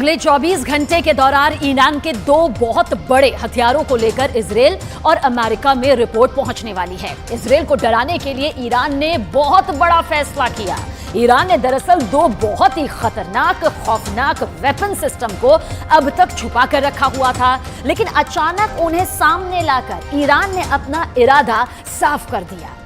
अगले 24 घंटे के दौरान ईरान के 2 बहुत बड़े हथियारों को लेकर इजरायल और अमेरिका में रिपोर्ट पहुंचने वाली है। इजरायल को डराने के लिए ईरान ने बहुत बड़ा फैसला किया। ईरान ने दरअसल 2 बहुत ही खतरनाक, खौफनाक वेपन सिस्टम को अब तक छुपा कर रखा हुआ था, लेकिन अचानक उन्हें सामने लाकर ईरान ने अपना इरादा साफ कर दिया।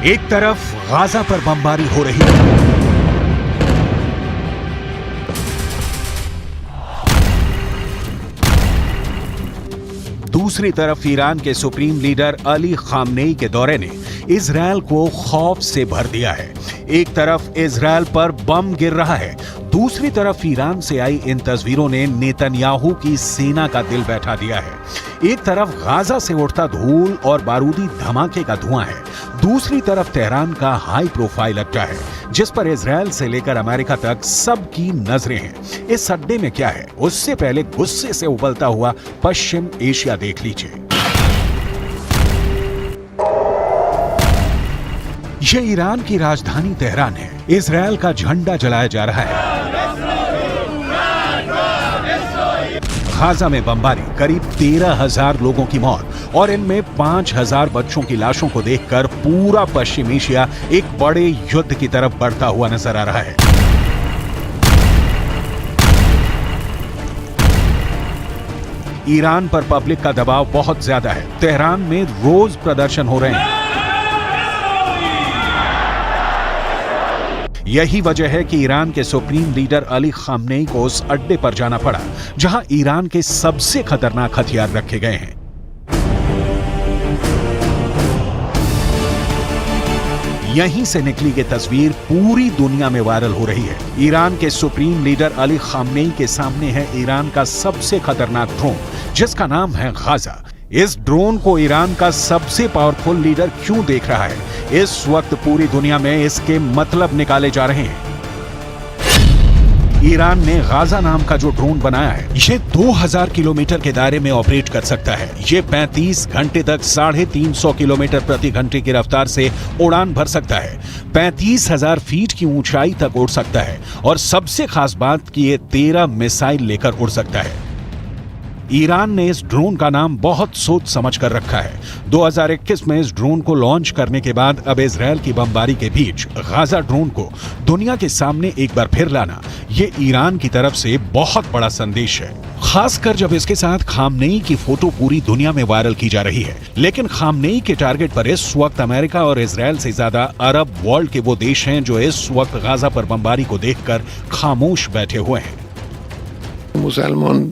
एक तरफ गाजा पर बमबारी हो रही है, दूसरी तरफ ईरान के सुप्रीम लीडर अली खामनेई के दौरे ने इजरायल को खौफ से भर दिया है। एक तरफ इजरायल पर बम गिर रहा है, दूसरी तरफ ईरान से आई इन तस्वीरों ने नेतन्याहू की सेना का दिल बैठा दिया है। एक तरफ गाजा से उठता धूल और बारूदी धमाके का धुआं है, दूसरी तरफ तेहरान का हाई प्रोफाइल अड्डा है, जिस पर इजरायल से लेकर अमेरिका तक सबकी नजरें हैं। इस अड्डे में क्या है, उससे पहले गुस्से से उबलता हुआ पश्चिम एशिया देख लीजिए। ये ईरान की राजधानी तेहरान है। इजरायल का झंडा जलाया जा रहा है। गाजा में बमबारी, करीब 13,000 लोगों की मौत और इनमें 5,000 बच्चों की लाशों को देखकर पूरा पश्चिम एशिया एक बड़े युद्ध की तरफ बढ़ता हुआ नजर आ रहा है। ईरान पर पब्लिक का दबाव बहुत ज्यादा है। तेहरान में रोज प्रदर्शन हो रहे हैं। यही वजह है कि ईरान के सुप्रीम लीडर अली खामनेई को उस अड्डे पर जाना पड़ा जहां ईरान के सबसे खतरनाक हथियार रखे गए हैं। यहीं से निकली ये तस्वीर पूरी दुनिया में वायरल हो रही है। ईरान के सुप्रीम लीडर अली खामनेई के सामने है ईरान का सबसे खतरनाक ड्रोन, जिसका नाम है गाजा। इस ड्रोन को ईरान का सबसे पावरफुल लीडर क्यों देख रहा है? इस वक्त पूरी दुनिया में इसके मतलब निकाले जा रहे हैं। ईरान ने गाजा नाम का जो ड्रोन बनाया है, ये 2000 किलोमीटर के दायरे में ऑपरेट कर सकता है। ये 35 घंटे तक 350 किलोमीटर प्रति घंटे की रफ्तार से उड़ान भर सकता है। 35,000 फीट की ऊंचाई तक उड़ सकता है और सबसे खास बात कि ये 13 मिसाइल लेकर उड़ सकता है। ईरान ने इस ड्रोन का नाम बहुत सोच समझ कर रखा है। 2021 में इस ड्रोन को लॉन्च करने के बाद अब इजरायल की बमबारी के बीच गाजा ड्रोन को दुनिया के सामने एक बार फिर लाना, ये ईरान की तरफ से बहुत बड़ा संदेश है, खासकर जब इसके साथ खामनेई की फोटो पूरी दुनिया में वायरल की जा रही है। लेकिन खामनेई के टारगेट पर इस वक्त अमेरिका और इजरायल से ज्यादा अरब वर्ल्ड के वो देश हैं जो इस वक्त गाजा पर बमबारी को देखकर खामोश बैठे हुए हैं। मुसलमान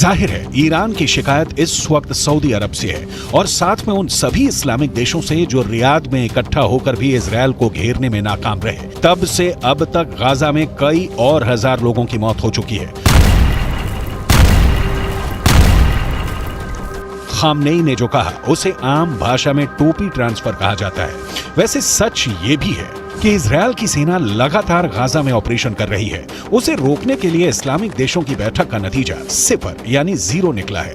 जाहिर है ईरान की शिकायत इस वक्त सऊदी अरब से है और साथ में उन सभी इस्लामिक देशों से जो रियाद में इकट्ठा होकर भी इजरायल को घेरने में नाकाम रहे। तब से अब तक गाजा में कई और हजार लोगों की मौत हो चुकी है। खामनेई ने जो कहा उसे आम भाषा में टोपी ट्रांसफर कहा जाता है। वैसे सच ये भी है कि इजरायल की सेना लगातार गाजा में ऑपरेशन कर रही है। उसे रोकने के लिए इस्लामिक देशों की बैठक का नतीजा 0 यानी 0 निकला है।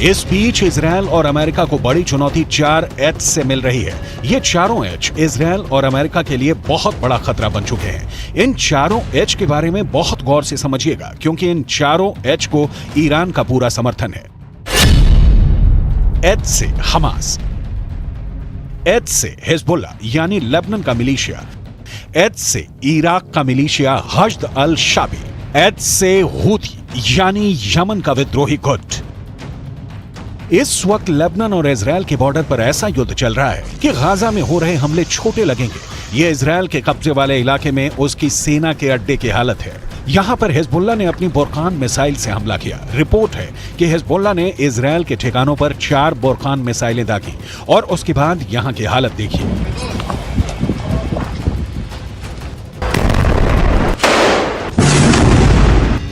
इस बीच इजरायल और अमेरिका को बड़ी चुनौती 4H से मिल रही है। ये चारों H इजरायल और अमेरिका के लिए बहुत बड़ा खतरा बन चुके हैं। इन चारों H के बारे में बहुत गौर से समझिएगा, क्योंकि इन चारों H को ईरान का पूरा समर्थन है। H से हमास, H से हिजबुल्लाह यानी लेबनान का मिलिशिया, H से इराक का मिलिशिया हश्द अल शाबी, H से हूथी यानी यमन का विद्रोही गुट। इस वक्त लेबनान और इजरायल के बॉर्डर पर ऐसा युद्ध चल रहा है कि गाजा में हो रहे हमले छोटे लगेंगे। ये इजरायल के कब्जे वाले इलाके में उसकी सेना के अड्डे की हालत है। यहां पर हिजबुल्लाह ने अपनी बुरकान मिसाइल से हमला किया। रिपोर्ट है कि हिजबुल्लाह ने इजरायल के ठिकानों पर 4 बुरकान मिसाइलें दागी और उसके बाद यहां की हालत देखिए।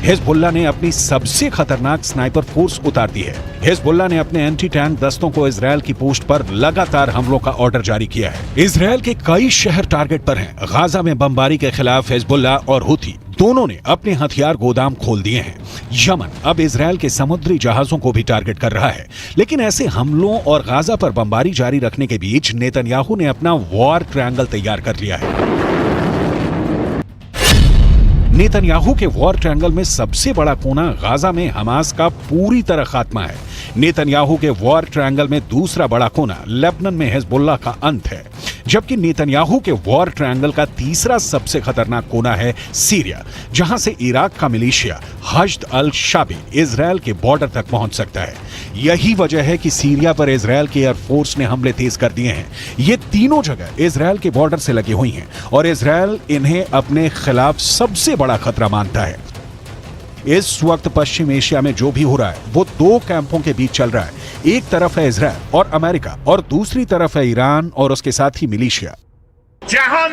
हिजबुल्लाह ने अपनी सबसे खतरनाक स्नाइपर फोर्स उतार दी है। हिजबुल्लाह ने अपने एंटी टैंक दस्तों को इजरायल की पोस्ट पर लगातार हमलों का ऑर्डर जारी किया है। इजरायल के कई शहर टारगेट पर हैं। गाजा में बमबारी के खिलाफ हिजबुल्लाह और हूथी दोनों ने अपने हथियार गोदाम खोल दिए हैं। यमन अब इजरायल के समुद्री जहाजों को भी टारगेट कर रहा है। लेकिन ऐसे हमलों और गाजा पर बमबारी जारी रखने के बीच नेतन्याहू ने अपना वॉर ट्रायंगल तैयार कर लिया है। नेतन्याहू के वॉर ट्रायंगल में सबसे बड़ा कोना गाजा में हमास का पूरी तरह खात्मा है। नेतन्याहू के वॉर ट्रायंगल में दूसरा बड़ा कोना लेबनान में हिजबुल्लाह का अंत है, जबकि नेतन्याहू के वॉर ट्रायंगल का तीसरा सबसे खतरनाक कोना है सीरिया, जहां से इराक का मिलिशिया हश्द अल शाबी इजरायल के बॉर्डर तक पहुंच सकता है। यही वजह है कि सीरिया पर इजरायल की एयरफोर्स ने हमले तेज कर दिए हैं। ये तीनों जगह इजरायल के बॉर्डर से लगी हुई हैं और इजरायल इन्हें अपने खिलाफ सबसे बड़ा खतरा मानता है। इस वक्त पश्चिम एशिया में जो भी हो रहा है वो 2 कैंपों के बीच चल रहा है। एक तरफ है इजरायल और अमेरिका और दूसरी तरफ है ईरान और उसके साथ ही मिलिशिया। जहान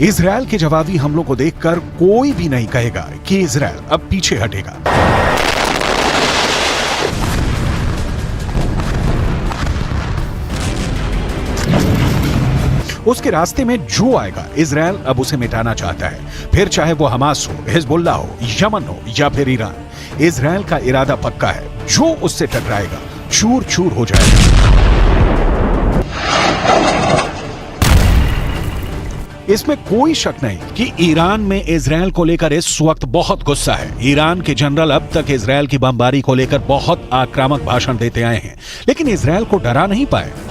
इजरायल के जवाबी हमलों को देखकर कोई भी नहीं कहेगा कि इजरायल अब पीछे हटेगा। उसके रास्ते में जो आएगा इजरायल अब उसे मिटाना चाहता है, फिर चाहे वो हमास हो, हिजबुल्लाह हो, यमन हो या फिर ईरान। इजरायल का इरादा पक्का है, जो उससे टकराएगा चूर चूर हो जाएगा। इसमें कोई शक नहीं कि ईरान में इजरायल को लेकर इस वक्त बहुत गुस्सा है। ईरान के जनरल अब तक इजरायल की बमबारी को लेकर बहुत आक्रामक भाषण देते आए हैं, लेकिन इजरायल को डरा नहीं पाए।